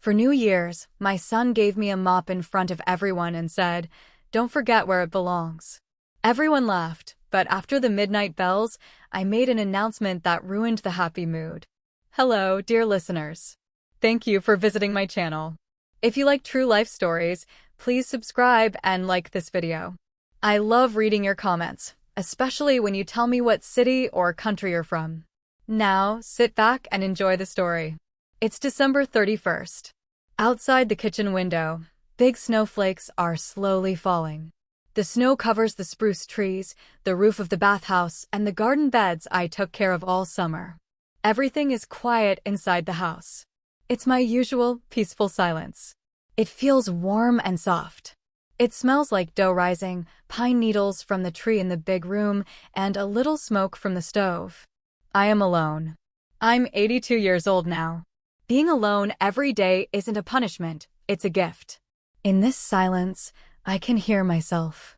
For New Year's, my son gave me a mop in front of everyone and said, "Don't forget where it belongs." Everyone laughed, but after the midnight bells, I made an announcement that ruined the happy mood. Hello, dear listeners. Thank you for visiting my channel. If you like true life stories, please subscribe and like this video. I love reading your comments, especially when you tell me what city or country you're from. Now, sit back and enjoy the story. It's December 31st. Outside the kitchen window, big snowflakes are slowly falling. The snow covers the spruce trees, the roof of the bathhouse, and the garden beds I took care of all summer. Everything is quiet inside the house. It's my usual, peaceful silence. It feels warm and soft. It smells like dough rising, pine needles from the tree in the big room, and a little smoke from the stove. I am alone. I'm 82 years old now. Being alone every day isn't a punishment, it's a gift. In this silence, I can hear myself.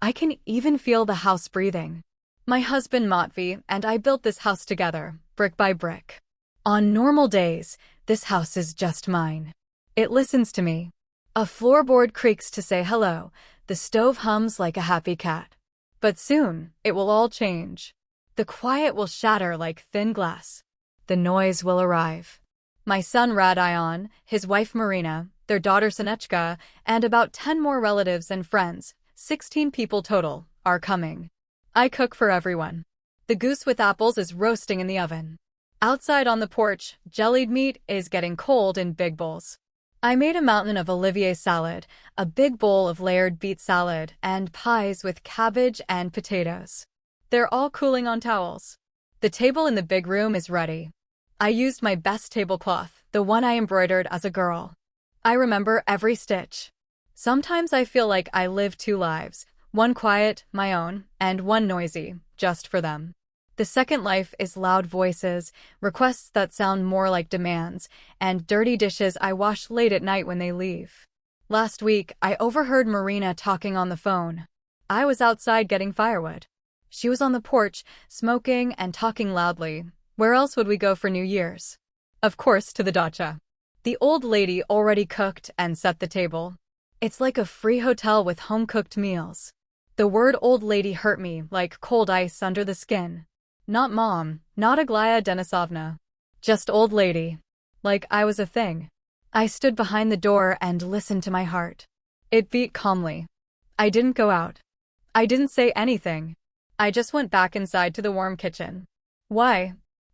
I can even feel the house breathing. My husband Matvi and I built this house together, brick by brick. On normal days, this house is just mine. It listens to me. A floorboard creaks to say hello, the stove hums like a happy cat. But soon, it will all change. The quiet will shatter like thin glass. The noise will arrive. My son Radion, his wife Marina, their daughter Sonechka, and about 10 more relatives and friends, 16 people total, are coming. I cook for everyone. The goose with apples is roasting in the oven. Outside on the porch, jellied meat is getting cold in big bowls. I made a mountain of Olivier salad, a big bowl of layered beet salad, and pies with cabbage and potatoes. They're all cooling on towels. The table in the big room is ready. I used my best tablecloth, the one I embroidered as a girl. I remember every stitch. Sometimes I feel like I live two lives, one quiet, my own, and one noisy, just for them. The second life is loud voices, requests that sound more like demands, and dirty dishes I wash late at night when they leave. Last week, I overheard Marina talking on the phone. I was outside getting firewood. She was on the porch, smoking and talking loudly. Where else would we go for New Year's? Of course, to the dacha. The old lady already cooked and set the table. It's like a free hotel with home-cooked meals. The word old lady hurt me like cold ice under the skin. Not mom, not Aglaya Denisovna. Just old lady. Like I was a thing. I stood behind the door and listened to my heart. It beat calmly. I didn't go out. I didn't say anything. I just went back inside to the warm kitchen. Why?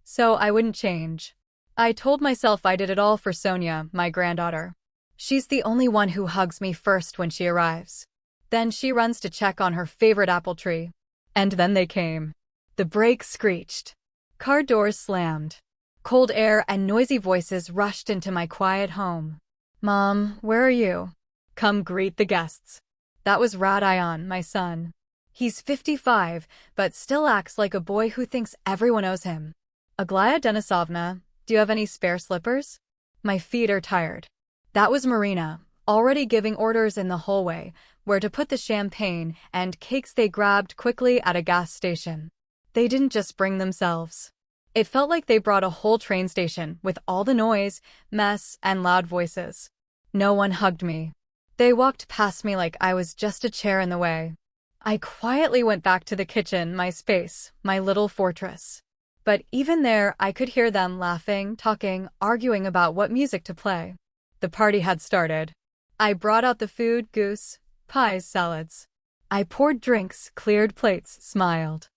So I wouldn't change. I told myself I did it all for Sonia, my granddaughter. She's the only one who hugs me first when she arrives. Then she runs to check on her favorite apple tree. And then they came. The brakes screeched. Car doors slammed. Cold air and noisy voices rushed into my quiet home. Mom, where are you? Come greet the guests. That was Radion, my son. He's 55, but still acts like a boy who thinks everyone owes him. Aglaya Denisovna, do you have any spare slippers? My feet are tired. That was Marina, already giving orders in the hallway, where to put the champagne and cakes they grabbed quickly at a gas station. They didn't just bring themselves. It felt like they brought a whole train station with all the noise, mess, and loud voices. No one hugged me. They walked past me like I was just a chair in the way. I quietly went back to the kitchen, my space, my little fortress. But even there, I could hear them laughing, talking, arguing about what music to play. The party had started. I brought out the food, goose, pies, salads. I poured drinks, cleared plates, smiled.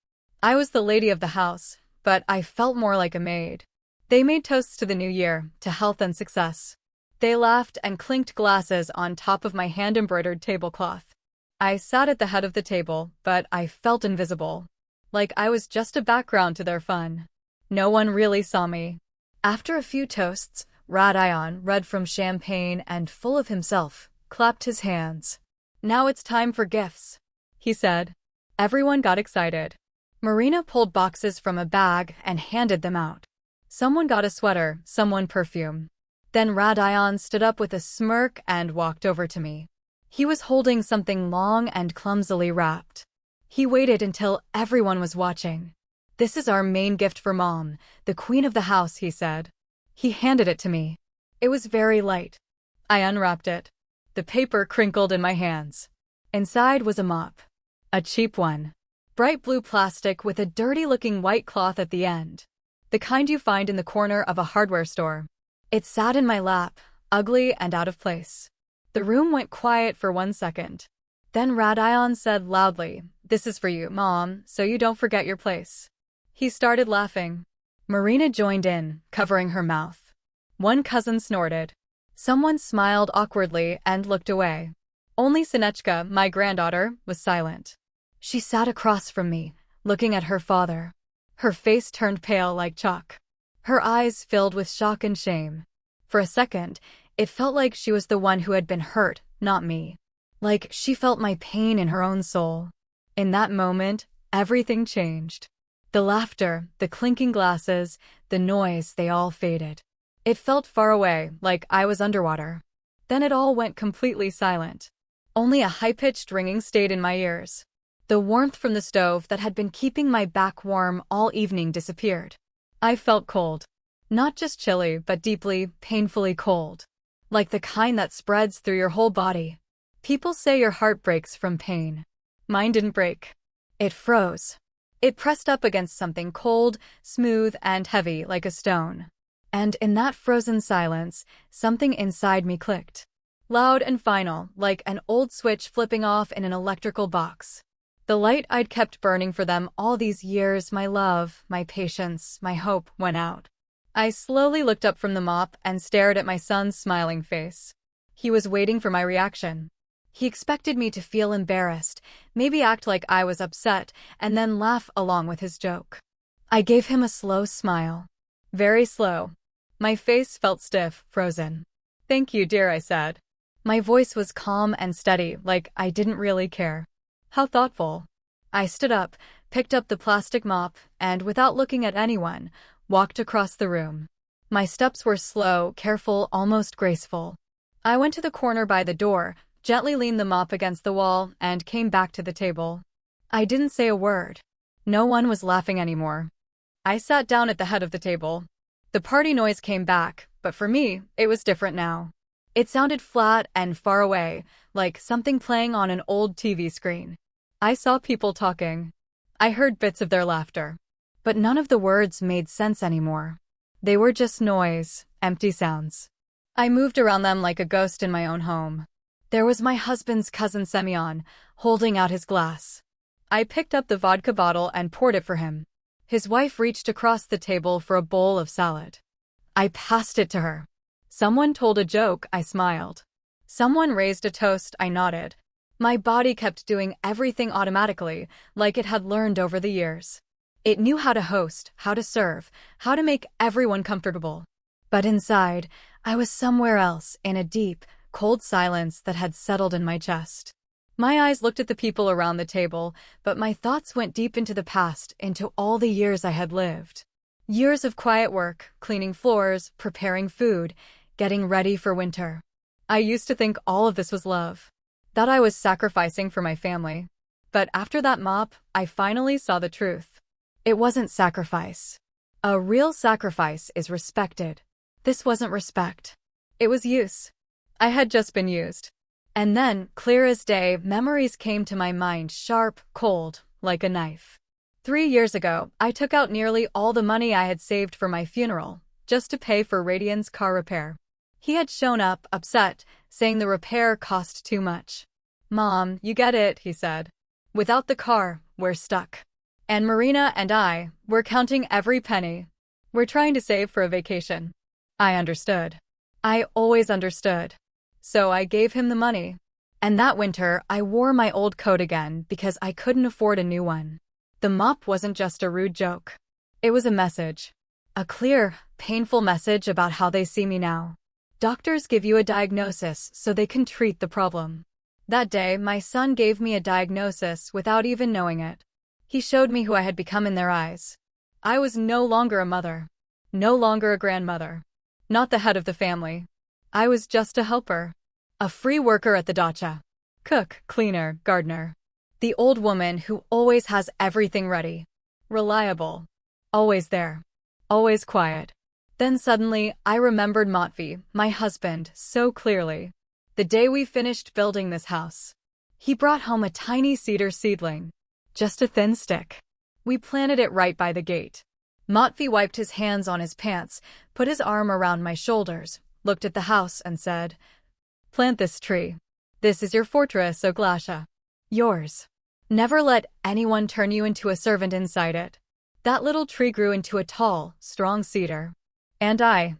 I was the lady of the house, but I felt more like a maid. They made toasts to the new year, to health and success. They laughed and clinked glasses on top of my hand-embroidered tablecloth. I sat at the head of the table, but I felt invisible. Like I was just a background to their fun. No one really saw me. After a few toasts, Radion, red from champagne and full of himself, clapped his hands. Now it's time for gifts, he said. Everyone got excited. Marina pulled boxes from a bag and handed them out. Someone got a sweater, someone perfume. Then Radion stood up with a smirk and walked over to me. He was holding something long and clumsily wrapped. He waited until everyone was watching. "This is our main gift for Mom, the queen of the house," he said. He handed it to me. It was very light. I unwrapped it. The paper crinkled in my hands. Inside was a mop. A cheap one. Bright blue plastic with a dirty-looking white cloth at the end. The kind you find in the corner of a hardware store. It sat in my lap, ugly and out of place. The room went quiet for 1 second. Then Radion said loudly, "This is for you, Mom, so you don't forget your place." He started laughing. Marina joined in, covering her mouth. One cousin snorted. Someone smiled awkwardly and looked away. Only Sinechka, my granddaughter, was silent. She sat across from me, looking at her father. Her face turned pale like chalk. Her eyes filled with shock and shame. For a second, it felt like she was the one who had been hurt, not me. Like she felt my pain in her own soul. In that moment, everything changed. The laughter, the clinking glasses, the noise, they all faded. It felt far away, like I was underwater. Then it all went completely silent. Only a high-pitched ringing stayed in my ears. The warmth from the stove that had been keeping my back warm all evening disappeared. I felt cold. Not just chilly, but deeply, painfully cold. Like the kind that spreads through your whole body. People say your heart breaks from pain. Mine didn't break. It froze. It pressed up against something cold, smooth, and heavy like a stone. And in that frozen silence, something inside me clicked. Loud and final, like an old switch flipping off in an electrical box. The light I'd kept burning for them all these years, my love, my patience, my hope, went out. I slowly looked up from the mop and stared at my son's smiling face. He was waiting for my reaction. He expected me to feel embarrassed, maybe act like I was upset, and then laugh along with his joke. I gave him a slow smile. Very slow. My face felt stiff, frozen. "Thank you, dear," I said. My voice was calm and steady, like I didn't really care. How thoughtful. I stood up, picked up the plastic mop, and without looking at anyone, walked across the room. My steps were slow, careful, almost graceful. I went to the corner by the door, gently leaned the mop against the wall, and came back to the table. I didn't say a word. No one was laughing anymore. I sat down at the head of the table. The party noise came back, but for me, it was different now. It sounded flat and far away, like something playing on an old TV screen. I saw people talking. I heard bits of their laughter. But none of the words made sense anymore. They were just noise, empty sounds. I moved around them like a ghost in my own home. There was my husband's cousin Semyon, holding out his glass. I picked up the vodka bottle and poured it for him. His wife reached across the table for a bowl of salad. I passed it to her. Someone told a joke, I smiled. Someone raised a toast, I nodded. My body kept doing everything automatically, like it had learned over the years. It knew how to host, how to serve, how to make everyone comfortable. But inside, I was somewhere else, in a deep, cold silence that had settled in my chest. My eyes looked at the people around the table, but my thoughts went deep into the past, into all the years I had lived. Years of quiet work, cleaning floors, preparing food, getting ready for winter. I used to think all of this was love, that I was sacrificing for my family. But after that mop, I finally saw the truth. It wasn't sacrifice. A real sacrifice is respected. This wasn't respect. It was use. I had just been used. And then, clear as day, memories came to my mind, sharp, cold, like a knife. 3 years ago, I took out nearly all the money I had saved for my funeral, just to pay for Radion's car repair. He had shown up, upset, saying the repair cost too much. "Mom, you get it," he said. "Without the car, we're stuck. And Marina and I, we're counting every penny. We're trying to save for a vacation." I understood. I always understood. So I gave him the money. And that winter, I wore my old coat again because I couldn't afford a new one. The mop wasn't just a rude joke. It was a message. A clear, painful message about how they see me now. Doctors give you a diagnosis so they can treat the problem. That day, my son gave me a diagnosis without even knowing it. He showed me who I had become in their eyes. I was no longer a mother. No longer a grandmother. Not the head of the family. I was just a helper. A free worker at the dacha. Cook, cleaner, gardener. The old woman who always has everything ready. Reliable. Always there. Always quiet. Then suddenly, I remembered Matvey, my husband, so clearly. The day we finished building this house. He brought home a tiny cedar seedling. Just a thin stick. We planted it right by the gate. Matvey wiped his hands on his pants, put his arm around my shoulders, looked at the house and said, "Plant this tree. This is your fortress, Oglasha. Yours. Never let anyone turn you into a servant inside it." That little tree grew into a tall, strong cedar. And I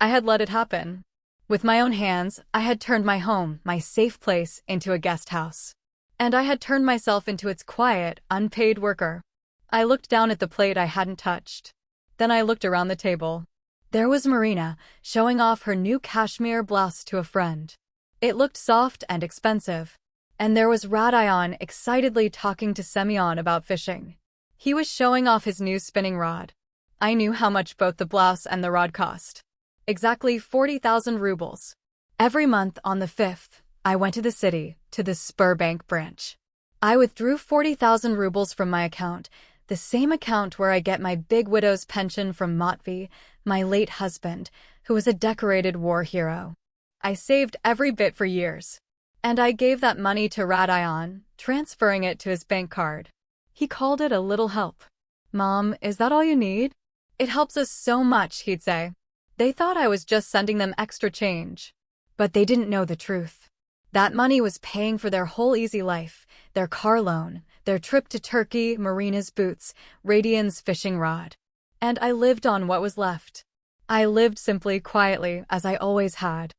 had let it happen. With my own hands, I had turned my home, my safe place, into a guest house. And I had turned myself into its quiet, unpaid worker. I looked down at the plate I hadn't touched. Then I looked around the table. There was Marina, showing off her new cashmere blouse to a friend. It looked soft and expensive. And there was Radion excitedly talking to Semyon about fishing. He was showing off his new spinning rod. I knew how much both the blouse and the rod cost. Exactly 40,000 rubles. Every month on the 5th, I went to the city, to the Sberbank branch. I withdrew 40,000 rubles from my account, the same account where I get my big widow's pension from Matvey, my late husband, who was a decorated war hero. I saved every bit for years. And I gave that money to Radion, transferring it to his bank card. He called it a little help. "Mom, is that all you need? It helps us so much," he'd say. They thought I was just sending them extra change. But they didn't know the truth. That money was paying for their whole easy life, their car loan, their trip to Turkey, Marina's boots, Radion's fishing rod. And I lived on what was left. I lived simply, quietly, as I always had.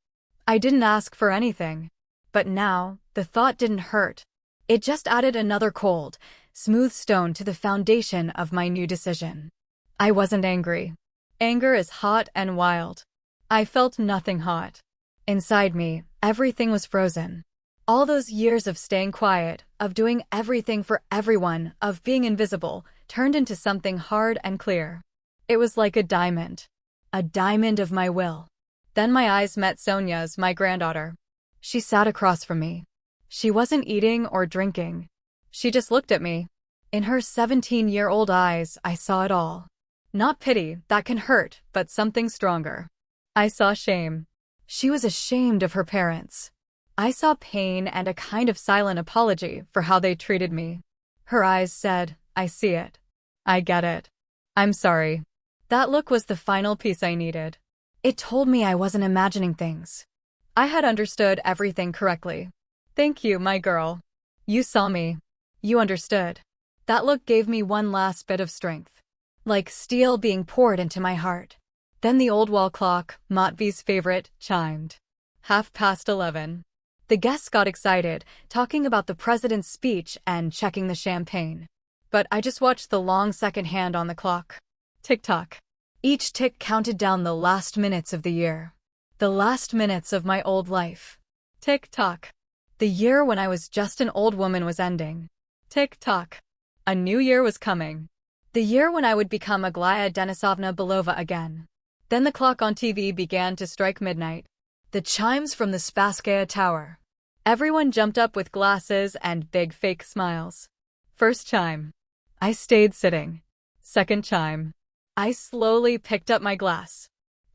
I didn't ask for anything. But now, the thought didn't hurt. It just added another cold, smooth stone to the foundation of my new decision. I wasn't angry. Anger is hot and wild. I felt nothing hot. Inside me, everything was frozen. All those years of staying quiet, of doing everything for everyone, of being invisible, turned into something hard and clear. It was like a diamond of my will. Then my eyes met Sonia's, my granddaughter. She sat across from me. She wasn't eating or drinking. She just looked at me. In her 17-year-old eyes, I saw it all. Not pity, that can hurt, but something stronger. I saw shame. She was ashamed of her parents. I saw pain and a kind of silent apology for how they treated me. Her eyes said, "I see it. I get it. I'm sorry." That look was the final piece I needed. It told me I wasn't imagining things. I had understood everything correctly. "Thank you, my girl. You saw me. You understood." That look gave me one last bit of strength. Like steel being poured into my heart. Then the old wall clock, Matvey's favorite, chimed. 11:30. The guests got excited, talking about the president's speech and checking the champagne. But I just watched the long second hand on the clock. Tick-tock. Each tick counted down the last minutes of the year. The last minutes of my old life. Tick-tock. The year when I was just an old woman was ending. Tick-tock. A new year was coming. The year when I would become Aglaya Denisovna Belova again. Then the clock on TV began to strike midnight. The chimes from the Spasskaya Tower. Everyone jumped up with glasses and big fake smiles. First chime. I stayed sitting. Second chime. I slowly picked up my glass.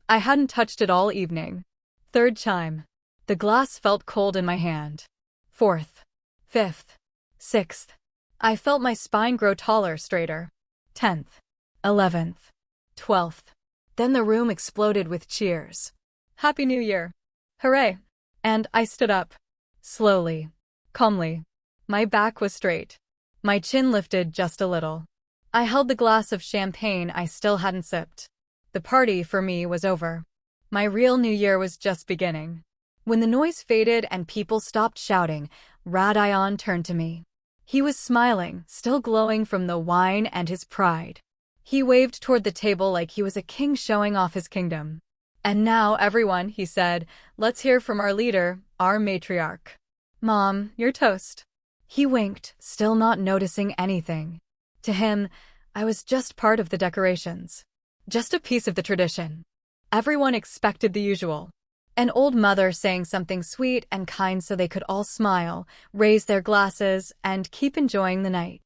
I hadn't touched it all evening. Third chime. The glass felt cold in my hand. Fourth. Fifth. Sixth. I felt my spine grow taller, straighter. 10th. 11th. 12th. Then the room exploded with cheers. Happy New Year! Hooray! And I stood up. Slowly. Calmly. My back was straight. My chin lifted just a little. I held the glass of champagne I still hadn't sipped. The party for me was over. My real New Year was just beginning. When the noise faded and people stopped shouting, Radion turned to me. He was smiling, still glowing from the wine and his pride. He waved toward the table like he was a king showing off his kingdom. "And now, everyone," he said, "let's hear from our leader, our matriarch. Mom, your toast." He winked, still not noticing anything. To him, I was just part of the decorations. Just a piece of the tradition. Everyone expected the usual. An old mother saying something sweet and kind so they could all smile, raise their glasses, and keep enjoying the night.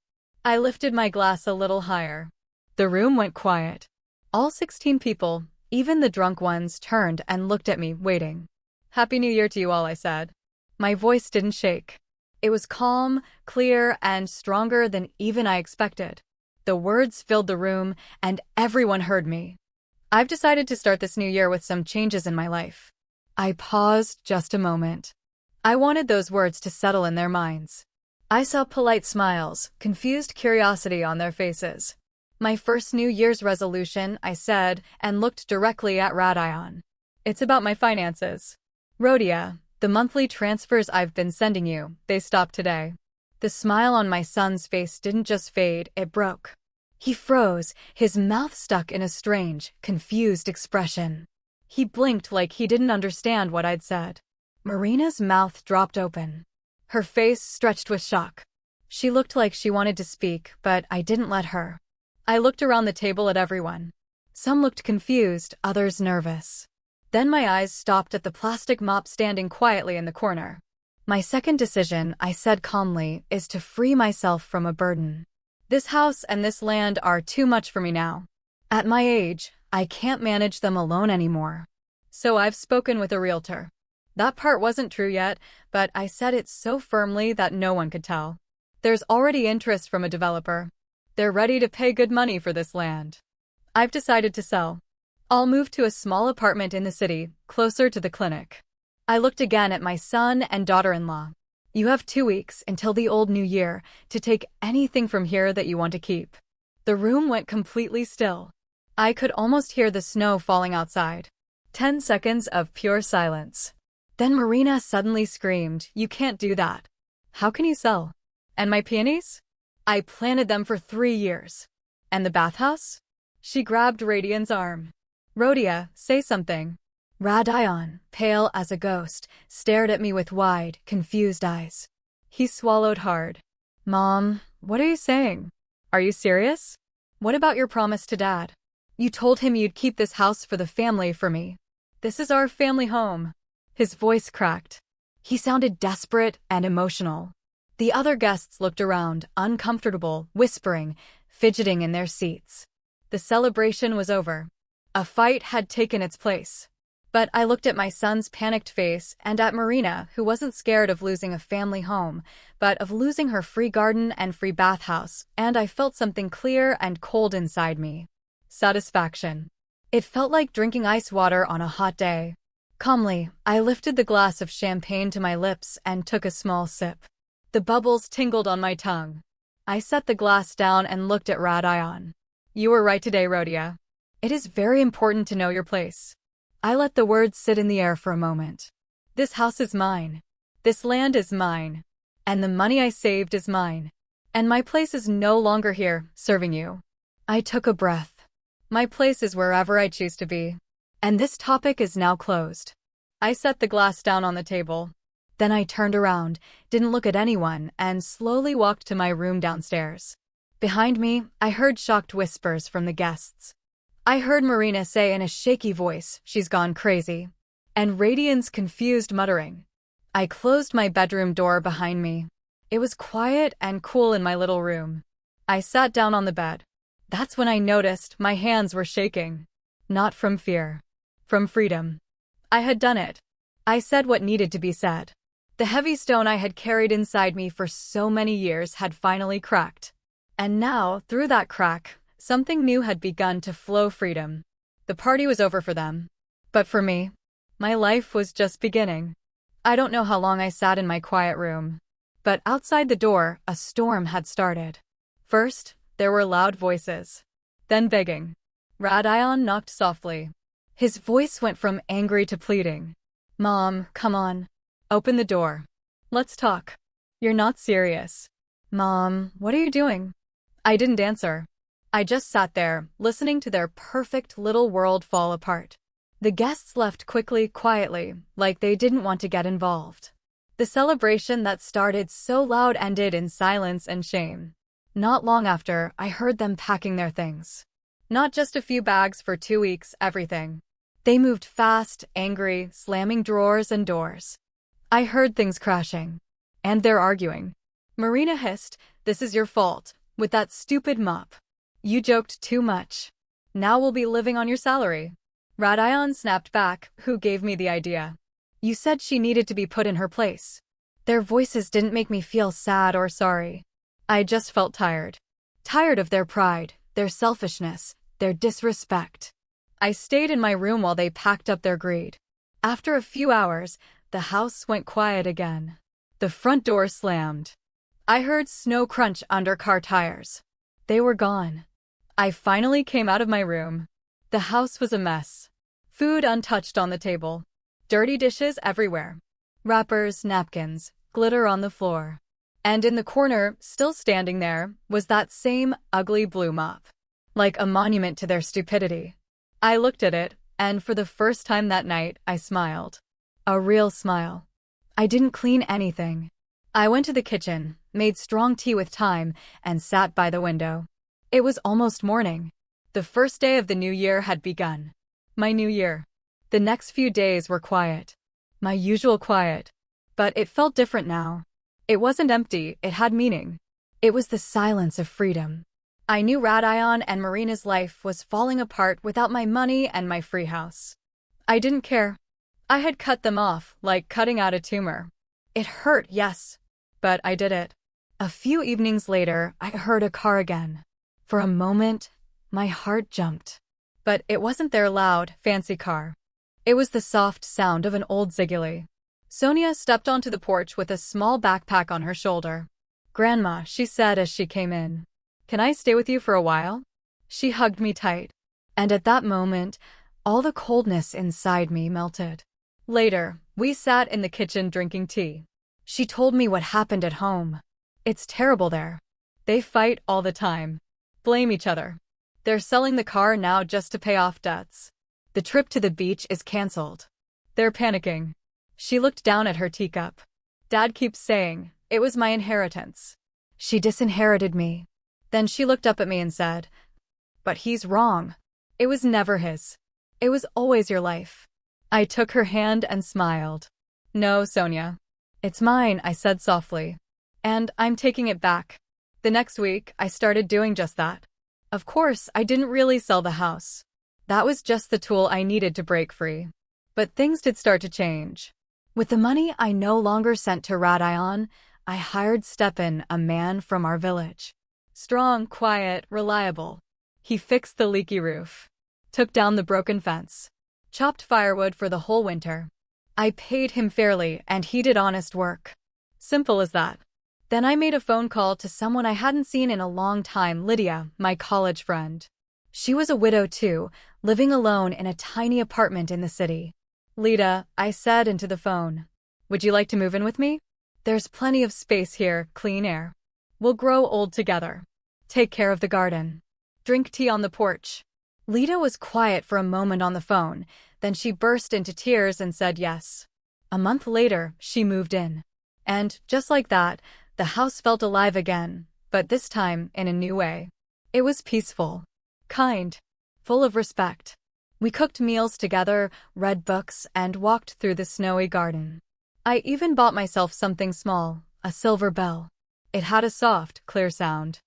I lifted my glass a little higher. The room went quiet. All 16 people, Even the drunk ones turned and looked at me, waiting. "Happy New Year to you all," I said. My voice didn't shake. It was calm, clear, and stronger than even I expected. The words filled the room, and everyone heard me. "I've decided to start this new year with some changes in my life." I paused just a moment. I wanted those words to settle in their minds. I saw polite smiles, confused curiosity on their faces. "My first New Year's resolution," I said, and looked directly at Radayon. "It's about my finances. Rhodia, the monthly transfers I've been sending you, they stopped today." The smile on my son's face didn't just fade, it broke. He froze, his mouth stuck in a strange, confused expression. He blinked like he didn't understand what I'd said. Marina's mouth dropped open. Her face stretched with shock. She looked like she wanted to speak, but I didn't let her. I looked around the table at everyone. Some looked confused, others nervous. Then my eyes stopped at the plastic mop standing quietly in the corner. "My second decision," I said calmly, "is to free myself from a burden. This house and this land are too much for me now. At my age, I can't manage them alone anymore. So I've spoken with a realtor." That part wasn't true yet, but I said it so firmly that no one could tell. "There's already interest from a developer. They're ready to pay good money for this land. I've decided to sell. I'll move to a small apartment in the city, closer to the clinic." I looked again at my son and daughter-in-law. "You have 2 weeks until the old new year to take anything from here that you want to keep." The room went completely still. I could almost hear the snow falling outside. 10 seconds of pure silence. Then Marina suddenly screamed, "You can't do that." "How can you sell? And my peonies? I planted them for 3 years. And the bathhouse?" She grabbed Radian's arm. "Rhodia, say something." Radayon, pale as a ghost, stared at me with wide, confused eyes. He swallowed hard. "Mom, what are you saying? Are you serious? What about your promise to Dad? You told him you'd keep this house for the family for me. This is our family home." His voice cracked. He sounded desperate and emotional. The other guests looked around, uncomfortable, whispering, fidgeting in their seats. The celebration was over. A fight had taken its place. But I looked at my son's panicked face and at Marina, who wasn't scared of losing a family home, but of losing her free garden and free bathhouse, and I felt something clear and cold inside me. Satisfaction. It felt like drinking ice water on a hot day. Calmly, I lifted the glass of champagne to my lips and took a small sip. The bubbles tingled on my tongue. I set the glass down and looked at Radayon. "You were right today, Rhodia. It is very important to know your place." I let the words sit in the air for a moment. "This house is mine. This land is mine. And the money I saved is mine. And my place is no longer here, serving you." I took a breath. My place is wherever I choose to be. And this topic is now closed. I set the glass down on the table. Then I turned around, didn't look at anyone, and slowly walked to my room downstairs. Behind me, I heard shocked whispers from the guests. I heard Marina say in a shaky voice, "She's gone crazy." And Radian's confused muttering. I closed my bedroom door behind me. It was quiet and cool in my little room. I sat down on the bed. That's when I noticed my hands were shaking. Not from fear. From freedom. I had done it. I said what needed to be said. The heavy stone I had carried inside me for so many years had finally cracked. And now, through that crack, something new had begun to flow freedom. The party was over for them. But for me, my life was just beginning. I don't know how long I sat in my quiet room. But outside the door, a storm had started. First, there were loud voices. Then begging. Radayon knocked softly. His voice went from angry to pleading. "Mom, come on. Open the door. Let's talk. You're not serious." "Mom, what are you doing?" I didn't answer. I just sat there, listening to their perfect little world fall apart. The guests left quickly, quietly, like they didn't want to get involved. The celebration that started so loud ended in silence and shame. Not long after, I heard them packing their things. Not just a few bags for 2 weeks, everything. They moved fast, angry, slamming drawers and doors. I heard things crashing. And they're arguing. Marina hissed, "This is your fault, with that stupid mop. You joked too much. Now we'll be living on your salary." Radayon snapped back, "Who gave me the idea? You said she needed to be put in her place." Their voices didn't make me feel sad or sorry. I just felt tired. Tired of their pride, their selfishness, their disrespect. I stayed in my room while they packed up their greed. After a few hours, the house went quiet again. The front door slammed. I heard snow crunch under car tires. They were gone. I finally came out of my room. The house was a mess. Food untouched on the table. Dirty dishes everywhere. Wrappers, napkins, glitter on the floor. And in the corner, still standing there, was that same ugly blue mop. Like a monument to their stupidity. I looked at it, and for the first time that night, I smiled. A real smile. I didn't clean anything. I went to the kitchen, made strong tea with thyme, and sat by the window. It was almost morning. The first day of the new year had begun. My new year. The next few days were quiet. My usual quiet. But it felt different now. It wasn't empty, it had meaning. It was the silence of freedom. I knew Radayon and Marina's life was falling apart without my money and my free house. I didn't care. I had cut them off, like cutting out a tumor. It hurt, yes, but I did it. A few evenings later, I heard a car again. For a moment, my heart jumped. But it wasn't their loud, fancy car. It was the soft sound of an old Ziguli. Sonia stepped onto the porch with a small backpack on her shoulder. "Grandma," she said as she came in. "Can I stay with you for a while?" She hugged me tight. And at that moment, all the coldness inside me melted. Later, we sat in the kitchen drinking tea. She told me what happened at home. It's terrible there. They fight all the time. Blame each other. They're selling the car now just to pay off debts. The trip to the beach is cancelled. They're panicking. She looked down at her teacup. Dad keeps saying, it was my inheritance. She disinherited me. Then she looked up at me and said, "But he's wrong. It was never his. It was always your life." I took her hand and smiled. "No, Sonia. It's mine," I said softly. "And I'm taking it back." The next week, I started doing just that. Of course, I didn't really sell the house. That was just the tool I needed to break free. But things did start to change. With the money I no longer sent to Radayon, I hired Stepan, a man from our village. Strong, quiet, reliable. He fixed the leaky roof, took down the broken fence, chopped firewood for the whole winter. I paid him fairly, and he did honest work. Simple as that. Then I made a phone call to someone I hadn't seen in a long time, Lydia, my college friend. She was a widow too, living alone in a tiny apartment in the city. "Lida," I said into the phone, "would you like to move in with me? There's plenty of space here, clean air. We'll grow old together. Take care of the garden. Drink tea on the porch." Lida was quiet for a moment on the phone, then she burst into tears and said yes. A month later, she moved in. And, just like that, the house felt alive again, but this time in a new way. It was peaceful, kind, full of respect. We cooked meals together, read books, and walked through the snowy garden. I even bought myself something small, a silver bell. It had a soft, clear sound.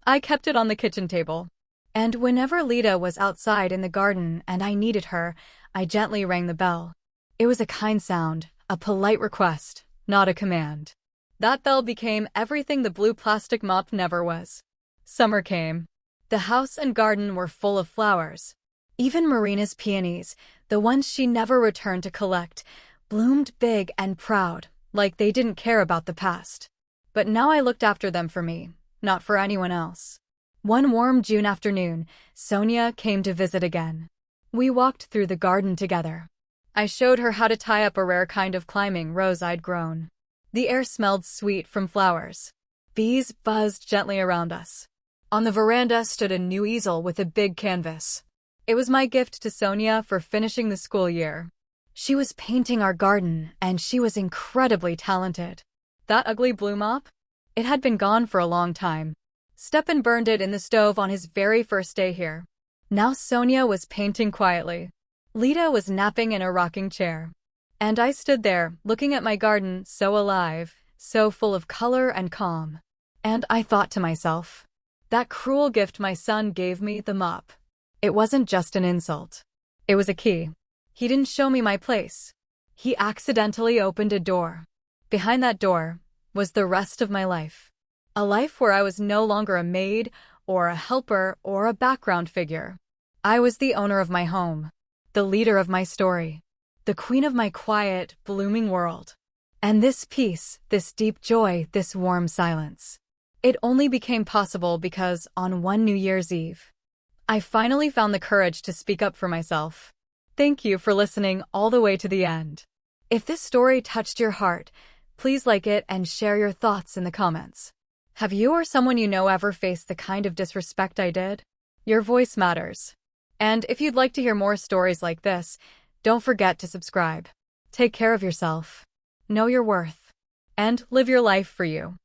I kept it on the kitchen table. And whenever Lida was outside in the garden and I needed her, I gently rang the bell. It was a kind sound, a polite request, not a command. That bell became everything the blue plastic mop never was. Summer came. The house and garden were full of flowers. Even Marina's peonies, the ones she never returned to collect, bloomed big and proud, like they didn't care about the past. But now I looked after them for me, not for anyone else. One warm June afternoon, Sonia came to visit again. We walked through the garden together. I showed her how to tie up a rare kind of climbing rose I'd grown. The air smelled sweet from flowers. Bees buzzed gently around us. On the veranda stood a new easel with a big canvas. It was my gift to Sonia for finishing the school year. She was painting our garden, and she was incredibly talented. That ugly blue mop? It had been gone for a long time. Stepan burned it in the stove on his very first day here. Now Sonia was painting quietly. Lida was napping in a rocking chair. And I stood there, looking at my garden, so alive, so full of color and calm. And I thought to myself, that cruel gift my son gave me, the mop. It wasn't just an insult. It was a key. He didn't show me my place. He accidentally opened a door. Behind that door was the rest of my life. A life where I was no longer a maid or a helper or a background figure. I was the owner of my home, the leader of my story, the queen of my quiet, blooming world. And this peace, this deep joy, this warm silence, it only became possible because on one New Year's Eve, I finally found the courage to speak up for myself. Thank you for listening all the way to the end. If this story touched your heart, please like it and share your thoughts in the comments. Have you or someone you know ever faced the kind of disrespect I did? Your voice matters. And if you'd like to hear more stories like this, don't forget to subscribe. Take care of yourself. Know your worth. And live your life for you.